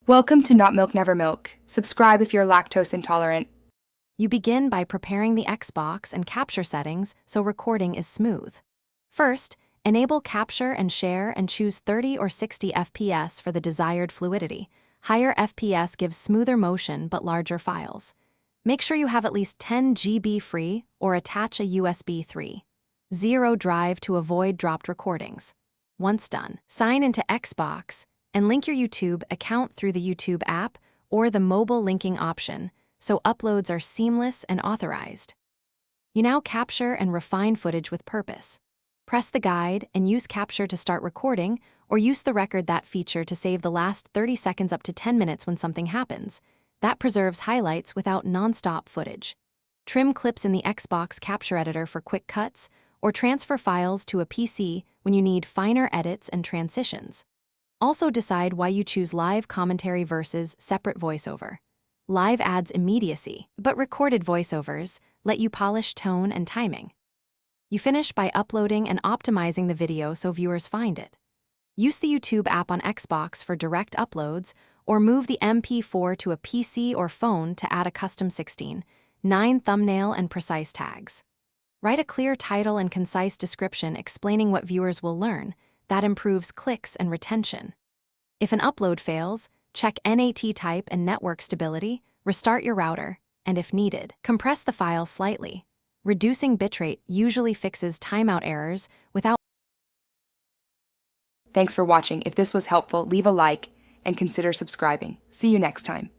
Welcome to Not Milk Never Milk. Subscribe if you're lactose intolerant. You begin by preparing the Xbox and capture settings so recording is smooth. First, enable capture and share and choose 30 or 60 FPS for the desired fluidity. Higher FPS gives smoother motion but larger files. Make sure you have at least 10 GB free or attach a USB 3.0 drive to avoid dropped recordings. Once done, sign into Xbox and link your YouTube account through the YouTube app or the mobile linking option, so uploads are seamless and authorized. You now capture and refine footage with purpose. Press the guide and use capture to start recording, or use the record that feature to save the last 30 seconds up to 10 minutes when something happens. That preserves highlights without non-stop footage. Trim clips in the Xbox capture editor for quick cuts, or transfer files to a PC when you need finer edits and transitions. Also decide why you choose live commentary versus separate voiceover. Live adds immediacy, but recorded voiceovers let you polish tone and timing. You finish by uploading and optimizing the video so viewers find it. Use the YouTube app on Xbox for direct uploads, or move the MP4 to a PC or phone to add a custom 16:9 thumbnail and precise tags. Write a clear title and concise description explaining what viewers will learn. That improves clicks and retention. If an upload fails, check NAT type and network stability, restart your router, and if needed, compress the file slightly. Reducing bitrate usually fixes timeout errors without. Thanks for watching. If this was helpful, leave a like and consider subscribing. See you next time.